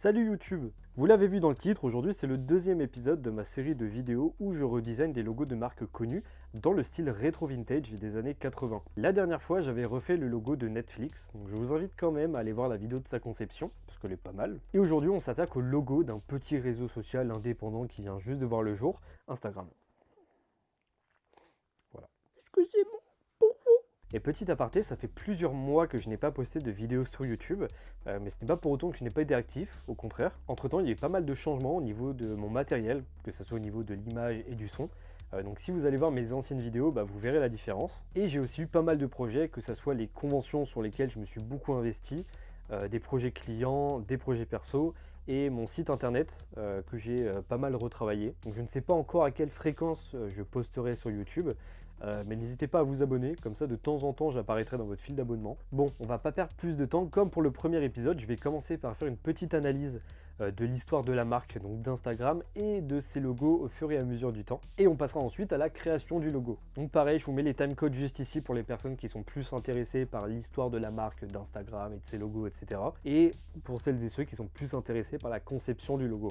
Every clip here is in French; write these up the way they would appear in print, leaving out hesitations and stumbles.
Salut YouTube! Vous l'avez vu dans le titre, aujourd'hui c'est le deuxième épisode de ma série de vidéos où je redesign des logos de marques connues dans le style rétro-vintage des années 80. La dernière fois j'avais refait le logo de Netflix, donc je vous invite quand même à aller voir la vidéo de sa conception, parce qu'elle est pas mal. Et aujourd'hui on s'attaque au logo d'un petit réseau social indépendant qui vient juste de voir le jour, Instagram. Voilà. Est-ce que c'est bon pour vous? Et petit aparté, ça fait plusieurs mois que je n'ai pas posté de vidéos sur YouTube, mais ce n'est pas pour autant que je n'ai pas été actif, au contraire. Entre temps, il y a eu pas mal de changements au niveau de mon matériel, que ce soit au niveau de l'image et du son. Donc si vous allez voir mes anciennes vidéos, vous verrez la différence. Et j'ai aussi eu pas mal de projets, que ce soit les conventions sur lesquelles je me suis beaucoup investi, des projets clients, des projets perso, et mon site internet que j'ai pas mal retravaillé. Donc je ne sais pas encore à quelle fréquence je posterai sur YouTube, mais n'hésitez pas à vous abonner, comme ça de temps en temps j'apparaîtrai dans votre fil d'abonnement. Bon, on va pas perdre plus de temps, comme pour le premier épisode, je vais commencer par faire une petite analyse de l'histoire de la marque, donc d'Instagram, et de ses logos au fur et à mesure du temps. Et on passera ensuite à la création du logo. Donc pareil, je vous mets les timecodes juste ici pour les personnes qui sont plus intéressées par l'histoire de la marque, d'Instagram et de ses logos, etc. Et pour celles et ceux qui sont plus intéressés par la conception du logo.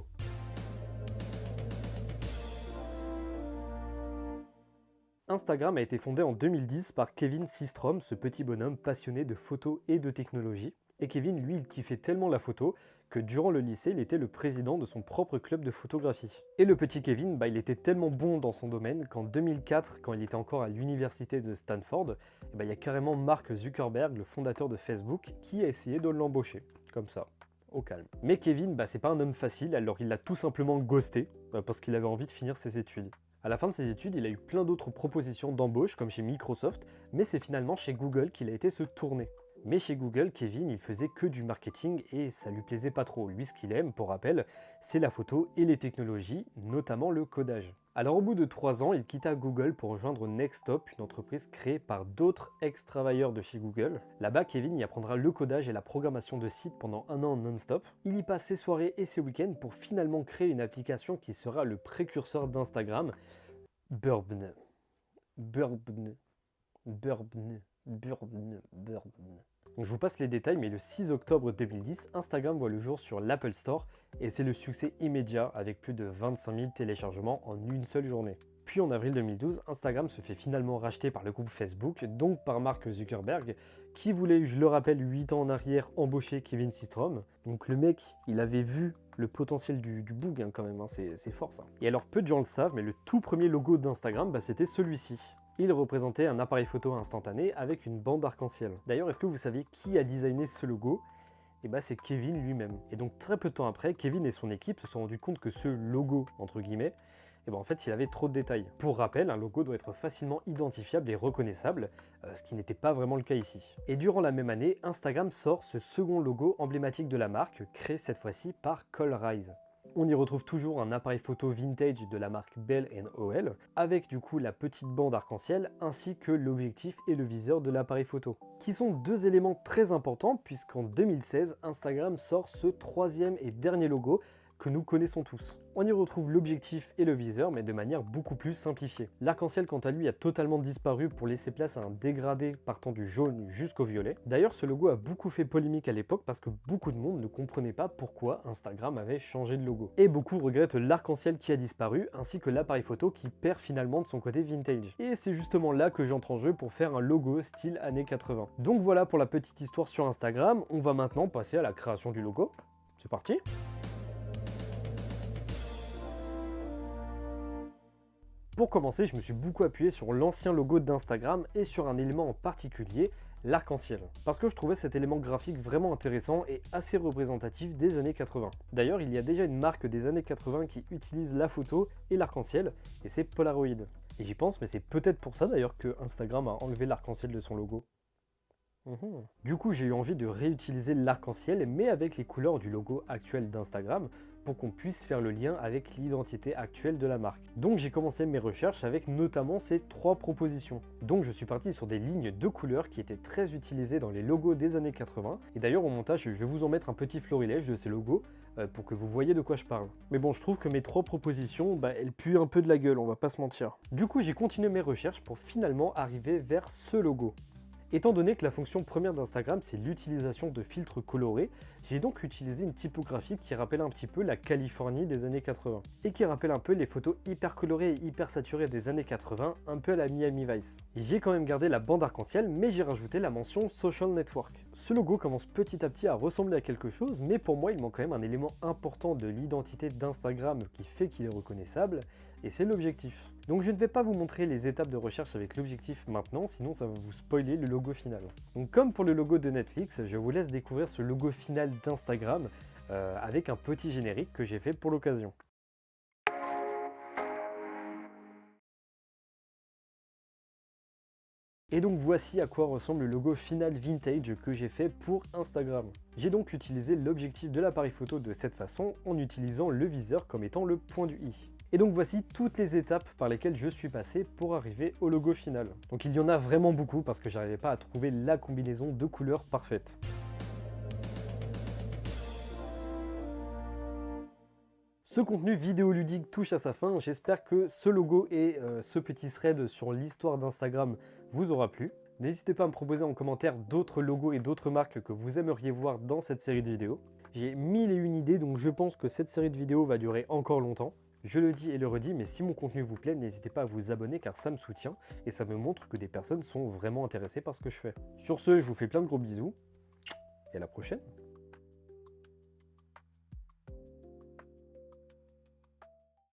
Instagram a été fondé en 2010 par Kevin Systrom, ce petit bonhomme passionné de photos et de technologie. Et Kevin, lui, il kiffait tellement la photo que durant le lycée, il était le président de son propre club de photographie. Et le petit Kevin, il était tellement bon dans son domaine qu'en 2004, quand il était encore à l'université de Stanford, il y a carrément Mark Zuckerberg, le fondateur de Facebook, qui a essayé de l'embaucher. Comme ça. Au calme. Mais Kevin, c'est pas un homme facile, alors il l'a tout simplement ghosté, parce qu'il avait envie de finir ses études. À la fin de ses études, il a eu plein d'autres propositions d'embauche, comme chez Microsoft, mais c'est finalement chez Google qu'il a été se tourner. Mais chez Google, Kevin, il faisait que du marketing et ça lui plaisait pas trop. Lui, ce qu'il aime, pour rappel, c'est la photo et les technologies, notamment le codage. Alors au bout de 3 ans, il quitta Google pour rejoindre Nextop, une entreprise créée par d'autres ex-travailleurs de chez Google. Là-bas, Kevin y apprendra le codage et la programmation de sites pendant un an non-stop. Il y passe ses soirées et ses week-ends pour finalement créer une application qui sera le précurseur d'Instagram, Burbn. Burbn. Burbn. Burbn. Burbn. Donc je vous passe les détails, mais le 6 octobre 2010, Instagram voit le jour sur l'Apple Store et c'est le succès immédiat avec plus de 25 000 téléchargements en une seule journée. Puis en avril 2012, Instagram se fait finalement racheter par le groupe Facebook, donc par Mark Zuckerberg, qui voulait, je le rappelle, 8 ans en arrière, embaucher Kevin Systrom. Donc le mec, il avait vu le potentiel du boug quand même, c'est fort ça. Et alors peu de gens le savent, mais le tout premier logo d'Instagram, c'était celui-ci. Il représentait un appareil photo instantané avec une bande arc-en-ciel. D'ailleurs, est-ce que vous saviez qui a designé ce logo? C'est Kevin lui-même. Et donc très peu de temps après, Kevin et son équipe se sont rendus compte que ce logo, entre guillemets, en fait il avait trop de détails. Pour rappel, un logo doit être facilement identifiable et reconnaissable, ce qui n'était pas vraiment le cas ici. Et durant la même année, Instagram sort ce second logo emblématique de la marque, créé cette fois-ci par Colrise. On y retrouve toujours un appareil photo vintage de la marque Bell & Howell, avec du coup la petite bande arc-en-ciel, ainsi que l'objectif et le viseur de l'appareil photo, qui sont deux éléments très importants puisqu'en 2016, Instagram sort ce troisième et dernier logo que nous connaissons tous. On y retrouve l'objectif et le viseur, mais de manière beaucoup plus simplifiée. L'arc-en-ciel, quant à lui, a totalement disparu pour laisser place à un dégradé partant du jaune jusqu'au violet. D'ailleurs, ce logo a beaucoup fait polémique à l'époque parce que beaucoup de monde ne comprenait pas pourquoi Instagram avait changé de logo. Et beaucoup regrettent l'arc-en-ciel qui a disparu, ainsi que l'appareil photo qui perd finalement de son côté vintage. Et c'est justement là que j'entre en jeu pour faire un logo style années 80. Donc voilà pour la petite histoire sur Instagram, on va maintenant passer à la création du logo. C'est parti! Pour commencer, je me suis beaucoup appuyé sur l'ancien logo d'Instagram et sur un élément en particulier, l'arc-en-ciel. Parce que je trouvais cet élément graphique vraiment intéressant et assez représentatif des années 80. D'ailleurs, il y a déjà une marque des années 80 qui utilise la photo et l'arc-en-ciel, et c'est Polaroid. Et j'y pense, mais c'est peut-être pour ça d'ailleurs que Instagram a enlevé l'arc-en-ciel de son logo. Du coup, j'ai eu envie de réutiliser l'arc-en-ciel, mais avec les couleurs du logo actuel d'Instagram, pour qu'on puisse faire le lien avec l'identité actuelle de la marque. Donc j'ai commencé mes recherches avec notamment ces 3 propositions. Donc je suis parti sur des lignes de couleurs qui étaient très utilisées dans les logos des années 80. Et d'ailleurs au montage, je vais vous en mettre un petit florilège de ces logos pour que vous voyez de quoi je parle. Mais bon, je trouve que mes 3 propositions, elles puent un peu de la gueule, on va pas se mentir. Du coup, j'ai continué mes recherches pour finalement arriver vers ce logo. Étant donné que la fonction première d'Instagram, c'est l'utilisation de filtres colorés, j'ai donc utilisé une typographie qui rappelle un petit peu la Californie des années 80 et qui rappelle un peu les photos hyper colorées et hyper saturées des années 80, un peu à la Miami Vice. J'ai quand même gardé la bande arc-en-ciel, mais j'ai rajouté la mention Social Network. Ce logo commence petit à petit à ressembler à quelque chose, mais pour moi il manque quand même un élément important de l'identité d'Instagram qui fait qu'il est reconnaissable, et c'est l'objectif. Donc je ne vais pas vous montrer les étapes de recherche avec l'objectif maintenant, sinon ça va vous spoiler le logo final. Donc comme pour le logo de Netflix, je vous laisse découvrir ce logo final d'Instagram avec un petit générique que j'ai fait pour l'occasion. Et donc voici à quoi ressemble le logo final vintage que j'ai fait pour Instagram. J'ai donc utilisé l'objectif de l'appareil photo de cette façon en utilisant le viseur comme étant le point du i. Et donc voici toutes les étapes par lesquelles je suis passé pour arriver au logo final. Donc il y en a vraiment beaucoup parce que j'arrivais pas à trouver la combinaison de couleurs parfaite. Ce contenu vidéoludique touche à sa fin, j'espère que ce logo et ce petit thread sur l'histoire d'Instagram vous aura plu. N'hésitez pas à me proposer en commentaire d'autres logos et d'autres marques que vous aimeriez voir dans cette série de vidéos. J'ai 1001 idées, donc je pense que cette série de vidéos va durer encore longtemps. Je le dis et le redis, mais si mon contenu vous plaît, n'hésitez pas à vous abonner car ça me soutient et ça me montre que des personnes sont vraiment intéressées par ce que je fais. Sur ce, je vous fais plein de gros bisous et à la prochaine.